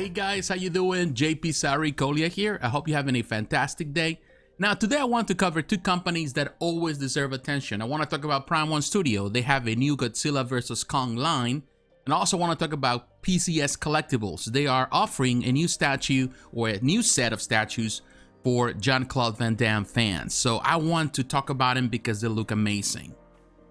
Hey guys, how you doing? jpsarrireviews here. I hope you're having a fantastic day. Now today I want to cover two companies that always deserve attention. I want to talk about Prime 1 Studio. They have a new Godzilla vs. Kong line. And I also want to talk about PCS Collectibles. They are offering a new statue or a new set of statues for Jean Claude Van Damme fans. So I want to talk about them because they look amazing.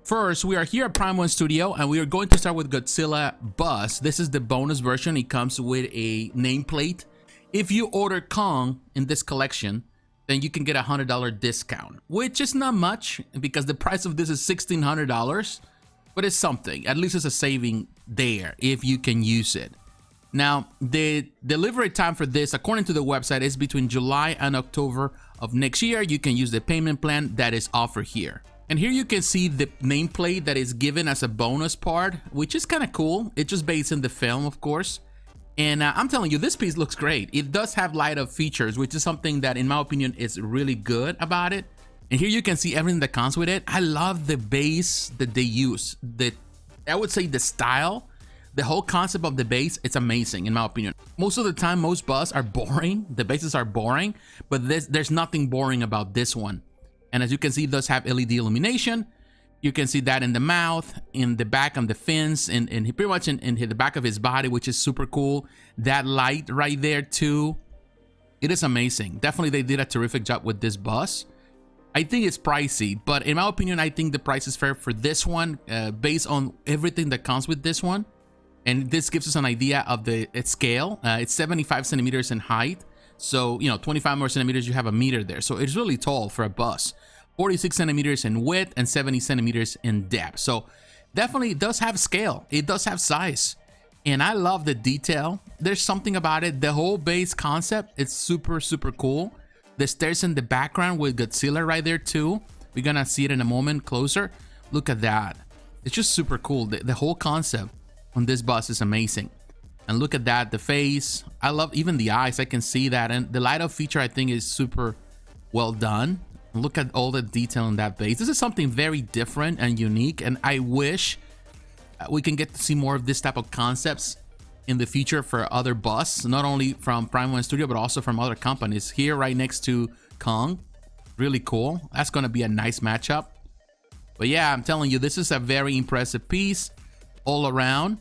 First, we are here at Prime 1 Studio and we are going to start with Godzilla Bus. This is the bonus version. It comes with a nameplate. If you order Kong in this collection, then you can get a $100 discount, which is not much because the price of this is $1,600, but it's something. At least it's a saving there if you can use it. Now, the delivery time for this, according to the website, is between July and October of next year. You can use the payment plan that is offered here. And here you can see the nameplate that is given as a bonus part, which is kind of cool. It's just based in the film, of course. And I'm telling you, this piece looks great. It does have light-up features, which is something that, in my opinion, is really good about it. And here you can see everything that comes with it. I love the base that they use. I would say the style, the whole concept of the base, it's amazing, in my opinion. Most of the time, most busts are boring. The bases are boring, but there's nothing boring about this one. And as you can see, it does have LED illumination. You can see that in the mouth, in the back on the fins, and pretty much in the back of his body, which is super cool. That light right there too. It is amazing. Definitely they did a terrific job with this bus. I think it's pricey, but in my opinion, I think the price is fair for this one based on everything that comes with this one. And this gives us an idea of its scale. It's 75 centimeters in height. So, you know, 25 more centimeters, you have a meter there. So it's really tall for a bus. 46 centimeters in width and 70 centimeters in depth. So definitely it does have scale. It does have size. And I love the detail. There's something about it. The whole base concept, it's super, super cool. The stairs in the background with Godzilla right there too. We're gonna see it in a moment closer. Look at that. It's just super cool. The whole concept on this bus is amazing. And look at that, the face. I love even the eyes. I can see that. And the light up feature, I think, is super well done. Look at all the detail in that base. This is something very different and unique. And I wish we can get to see more of this type of concepts in the future for other busts, not only from Prime 1 Studio, but also from other companies. Here, right next to Kong. Really cool. That's going to be a nice matchup. But yeah, I'm telling you, this is a very impressive piece all around.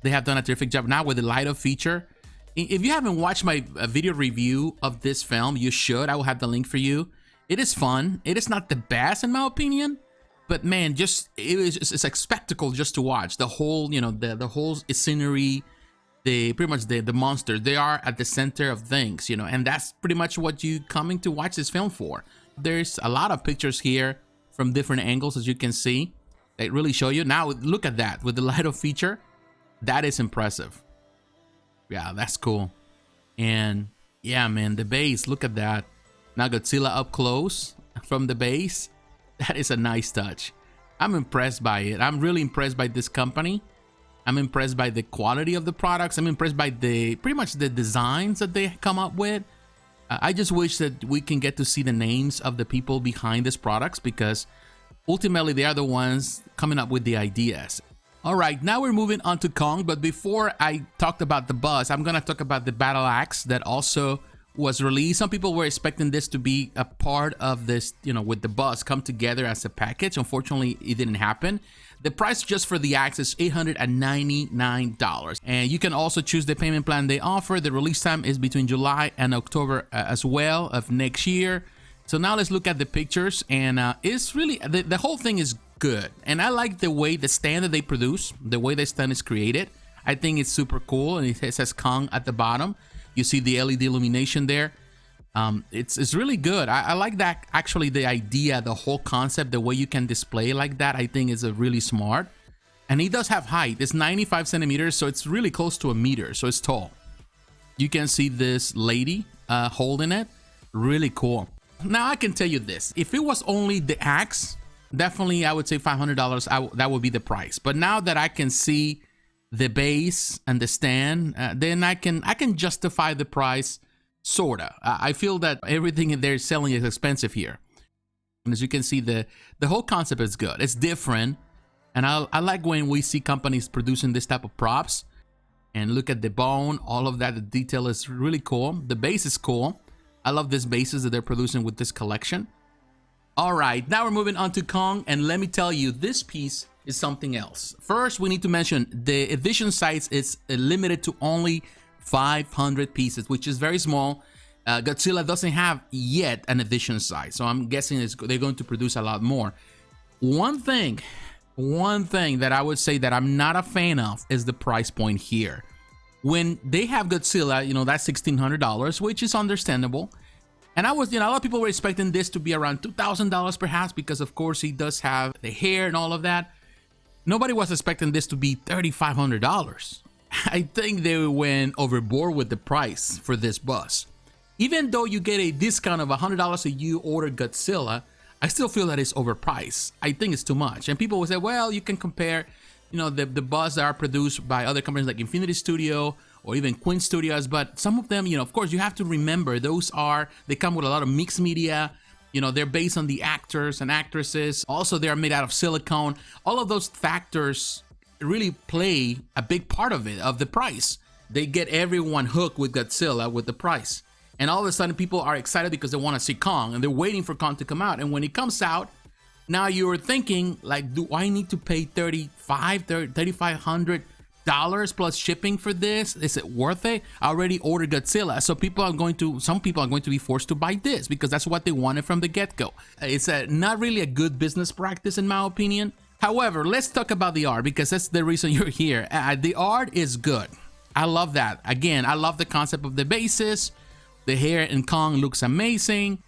They have done a terrific job now with the light up feature. If you haven't watched my video review of this film, you should. I will have the link for you. It is fun. It is not the best in my opinion, but man, it's a spectacle just to watch. The whole, you know, the whole scenery, pretty much the monsters, they are at the center of things, you know, and that's pretty much what you coming to watch this film for. There's a lot of pictures here from different angles, as you can see. They really show you. Now look at that with the light up feature. That is impressive. Yeah, that's cool. And yeah, man, the base, look at that. Now Godzilla up close from the base. That is a nice touch. I'm impressed by it. I'm really impressed by this company. I'm impressed by the quality of the products. I'm impressed by pretty much the designs that they come up with. I just wish that we can get to see the names of the people behind these products because ultimately they are the ones coming up with the ideas. All right, now we're moving on to Kong, but before I talked about the bus, I'm gonna talk about the battle axe that also was released. Some people were expecting this to be a part of this, you know, with the bus come together as a package. Unfortunately, it didn't happen. The price just for the axe is $899, and you can also choose the payment plan they offer. The release time is between July and October as well of next year. So now let's look at the pictures, and it's really the whole thing is good, and I like the way the stand that they produce, the way the stand is created. I think it's super cool, and it says Kong at the bottom. You see the LED illumination there. It's really good. I like that, actually, the idea, the whole concept, the way you can display like that, I think is a really smart. And it does have height. It's 95 centimeters, so it's really close to a meter, so it's tall. You can see this lady holding it. Really cool. Now I can tell you this, if it was only the axe, definitely I would say $500, that would be the price. But now that I can see the base and the stand, then I can justify the price, sorta. I feel that everything they're selling is expensive here. And as you can see, the whole concept is good. It's different, and I like when we see companies producing this type of props. And look at the bone, all of that. The detail is really cool. The base is cool. I love these bases that they're producing with this collection. All right, now we're moving on to Kong, and let me tell you, this piece is something else. First, we need to mention the edition size is limited to only 500 pieces, which is very small. Godzilla doesn't have yet an edition size, so I'm guessing they're going to produce a lot more. One thing that I would say that I'm not a fan of is the price point here. When they have Godzilla, you know, that's $1,600, which is understandable. And I was, you know, a lot of people were expecting this to be around $2,000 perhaps, because of course he does have the hair and all of that. Nobody was expecting this to be $3,500. I think they went overboard with the price for this bus. Even though you get a discount of $100 if you order Godzilla, I still feel that it's overpriced. I think it's too much. And people will say, well, you can compare, you know, the buses that are produced by other companies like Infinity Studio or even Queen Studios, but some of them, you know, of course, you have to remember they come with a lot of mixed media. You know, they're based on the actors and actresses. Also, they are made out of silicone. All of those factors really play a big part of it, of the price. They get everyone hooked with Godzilla with the price. And all of a sudden, people are excited because they want to see Kong, and they're waiting for Kong to come out. And when it comes out, now you're thinking, like, do I need to pay $3,500 plus shipping for this? Is it worth it? I already ordered Godzilla, so some people are going to be forced to buy this because that's what they wanted from the get-go. It's not really a good business practice in my opinion. However, let's talk about the art because that's the reason you're here. The art is good. I love that. Again, I love the concept of the bases. The hair in Kong looks amazing.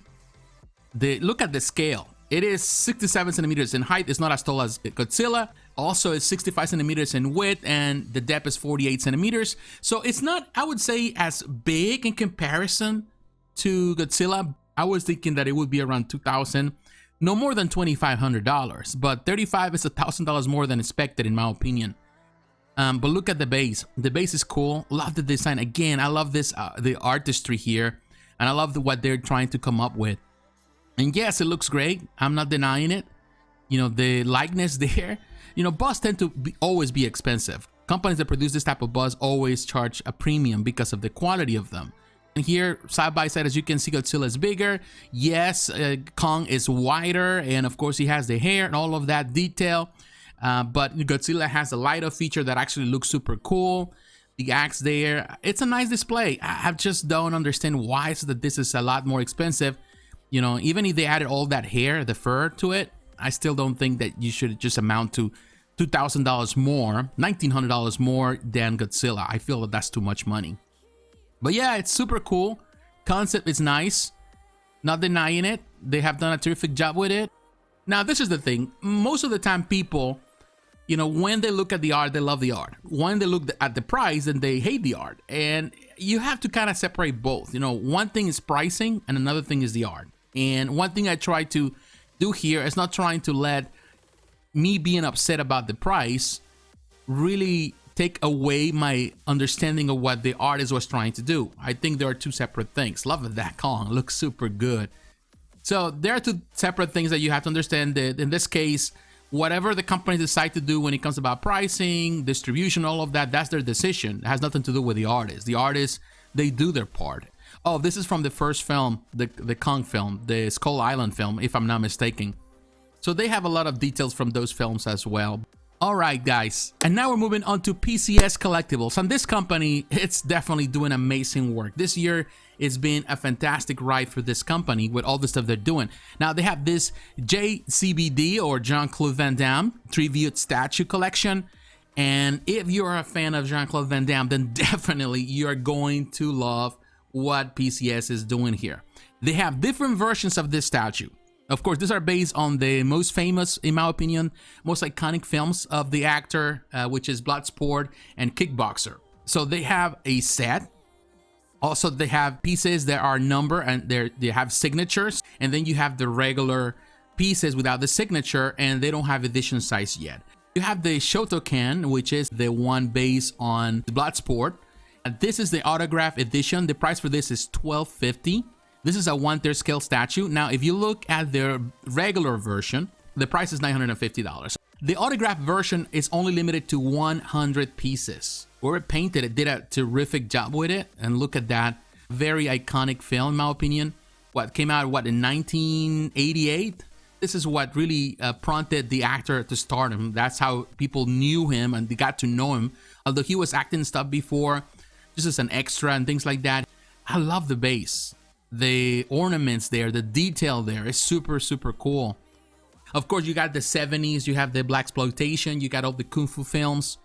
Look at the scale. It is 67 centimeters in height. It's not as tall as Godzilla. Also, it's 65 centimeters in width, and the depth is 48 centimeters. So it's not, I would say, as big in comparison to Godzilla. I was thinking that it would be around $2,000, no more than $2,500. But $35 is $1,000 more than expected, in my opinion. But look at the base. The base is cool. Love the design. Again, I love this, the artistry here, and I love what they're trying to come up with. And yes, it looks great. I'm not denying it. You know, the likeness there. You know, buses tend to always be expensive. Companies that produce this type of bus always charge a premium because of the quality of them. And here, side by side, as you can see, Godzilla is bigger. Yes, Kong is wider, and of course, he has the hair and all of that detail. But Godzilla has a light-up feature that actually looks super cool. The axe there, it's a nice display. I just don't understand why this is a lot more expensive. You know, even if they added all that hair, the fur to it, I still don't think that you should just amount to $2,000 more, $1,900 more than Godzilla. I feel that that's too much money. But yeah, it's super cool. Concept is nice. Not denying it. They have done a terrific job with it. Now, this is the thing. Most of the time, people, you know, when they look at the art, they love the art. When they look at the price, then they hate the art. And you have to kind of separate both. You know, one thing is pricing and another thing is the art. And one thing I try to do here is not trying to let me being upset about the price really take away my understanding of what the artist was trying to do. I think there are two separate things. Love that Kong. Looks super good. So there are two separate things that you have to understand. That in this case, whatever the companies decide to do when it comes about pricing, distribution, all of that, that's their decision. It has nothing to do with the artist. The artists, they do their part. Oh, this is from the first film, the Kong film, the Skull Island film, if I'm not mistaken. So they have a lot of details from those films as well. All right, guys. And now we're moving on to PCS Collectibles. And this company, it's definitely doing amazing work. This year, it's been a fantastic ride for this company with all the stuff they're doing. Now, they have this JCVD, or Jean Claude Van Damme, tribute statue collection. And if you're a fan of Jean Claude Van Damme, then definitely you're going to love what PCS is doing here. They have different versions of this statue. Of course, these are based on the most famous, in my opinion, most iconic films of the actor, which is Bloodsport and Kickboxer. So they have a set. Also, they have pieces that are numbered and they have signatures. And then you have the regular pieces without the signature, and they don't have edition size yet. You have the Shotokan, which is the one based on the Bloodsport. And this is the autograph edition. The price for this is $12.50. This is a 1/3 scale statue. Now, if you look at their regular version, the price is $950. The autographed version is only limited to 100 pieces. Whoever painted it did a terrific job with it, and look at that. Very iconic film, in my opinion. What came out, in 1988? This is what really prompted the actor to stardom. That's how people knew him and they got to know him. Although he was acting stuff before, just as an extra and things like that. I love the base. The ornaments there, the detail there is super, super cool. Of course, you got the 70s, you have the blaxploitation, you got all the Kung Fu films.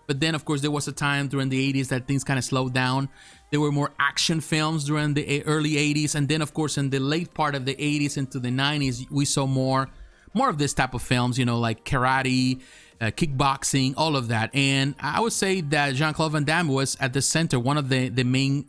But then, of course, there was a time during the 80s that things kind of slowed down. There were more action films during the early 80s. And then, of course, in the late part of the 80s into the 90s, we saw more of this type of films, you know, like karate, kickboxing, all of that. And I would say that Jean Claude Van Damme was at the center, one of the main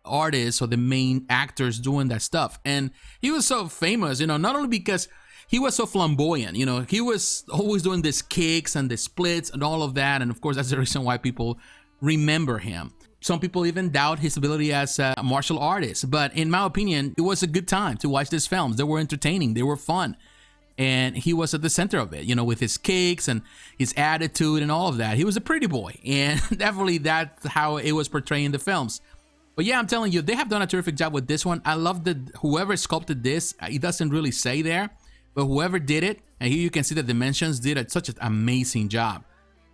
artists or the main actors doing that stuff. And he was so famous, you know, not only because he was so flamboyant, you know, he was always doing these kicks and the splits and all of that. And of course, that's the reason why people remember him. Some people even doubt his ability as a martial artist. But in my opinion, it was a good time to watch these films. They were entertaining. They were fun. And he was at the center of it, you know, with his kicks and his attitude and all of that. He was a pretty boy. And definitely that's how it was portrayed in the films. But yeah, I'm telling you, they have done a terrific job with this one. I love that whoever sculpted this, it doesn't really say there. But whoever did it, and here you can see the dimensions, did such an amazing job.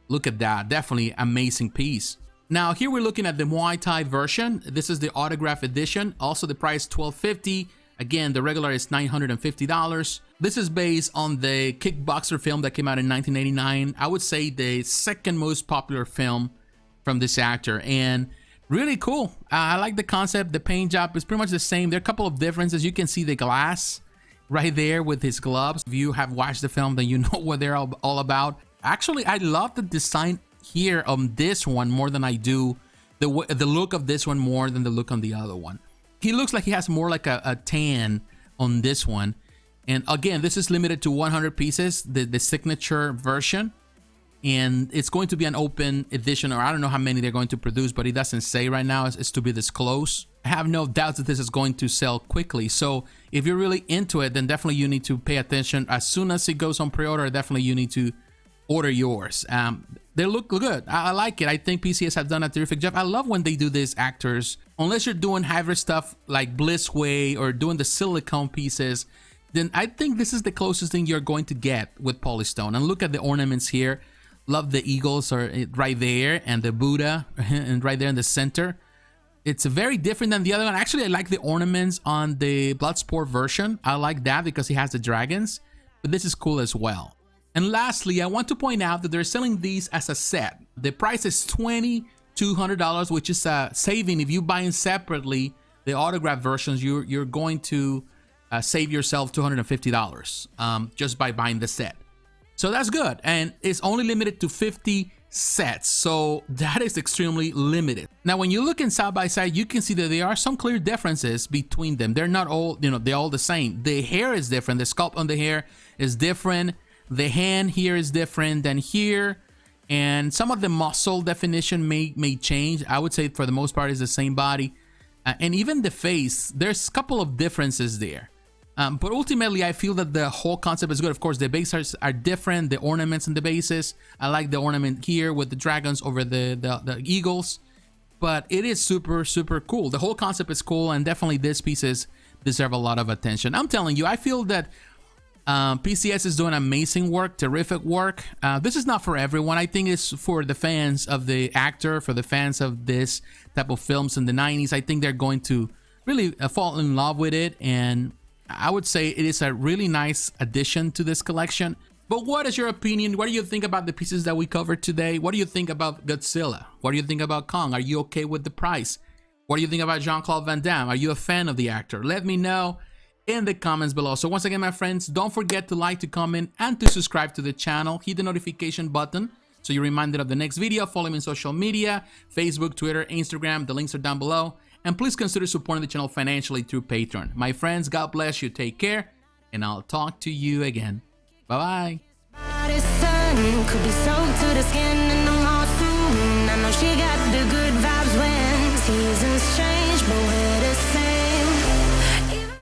Look at that, definitely amazing piece. Now here we're looking at the Muay Thai version. This is the autograph edition. Also the price $12.50. Again, the regular is $950. This is based on the Kickboxer film that came out in 1989. I would say the second most popular film from this actor, and really cool. I like the concept. The paint job is pretty much the same. There are a couple of differences. You can see the glass right there with his gloves. If you have watched the film, then you know what they're all about. Actually, I love the design here on this one more than I do the look of this one more than the look on the other one. He looks like he has more like a tan on this one. And again, this is limited to 100 pieces, the signature version. And it's going to be an open edition, or I don't know how many they're going to produce, but it doesn't say right now. It's to be this close. I have no doubts that this is going to sell quickly. So if you're really into it, then definitely you need to pay attention. As soon as it goes on pre-order, definitely you need to order yours. They look good. I like it. I think PCS have done a terrific job. I love when they do this actors. Unless you're doing hybrid stuff like Blissway or doing the silicone pieces, then I think this is the closest thing you're going to get with polystone. And look at the ornaments here. Love the eagles are right there, and the Buddha and right there in the center. It's very different than the other one. Actually, I like the ornaments on the Bloodsport version. I like that because he has the dragons, but this is cool as well. And lastly, I want to point out that they're selling these as a set. The price is $2,200, which is a saving. If you buy them separately, the autograph versions, you're going to save yourself $250 just by buying the set. So that's good, and it's only limited to 50 sets, so that is extremely limited. Now, when you look in side by side, you can see that there are some clear differences between them. They're not all, you know, they're all the same. The hair is different. The sculpt on the hair is different. The hand here is different than here, and some of the muscle definition may change. I would say for the most part, it's the same body, and even the face. There's a couple of differences there. But ultimately, I feel that the whole concept is good. Of course, the bases are different, the ornaments and the bases. I like the ornament here with the dragons over the eagles. But it is super, super cool. The whole concept is cool, and definitely these pieces deserve a lot of attention. I'm telling you, I feel that PCS is doing amazing work, terrific work. This is not for everyone. I think it's for the fans of the actor, for the fans of this type of films in the 90s. I think they're going to really fall in love with it, and I would say it is a really nice addition to this collection. But what is your opinion? What do you think about the pieces that we covered today? What do you think about Godzilla? What do you think about Kong? Are you okay with the price? What do you think about Jean Claude Van Damme? Are you a fan of the actor? Let me know in the comments below. So once again, my friends, don't forget to like, to comment, and to subscribe to the channel. Hit the notification button so you're reminded of the next video. Follow me on social media, Facebook, Twitter, Instagram. The links are down below. And please consider supporting the channel financially through Patreon. My friends, God bless you. Take care, and I'll talk to you again. Bye-bye. Could be soaked to the skin in the mall soon. I know she got the good vibes when seasons change.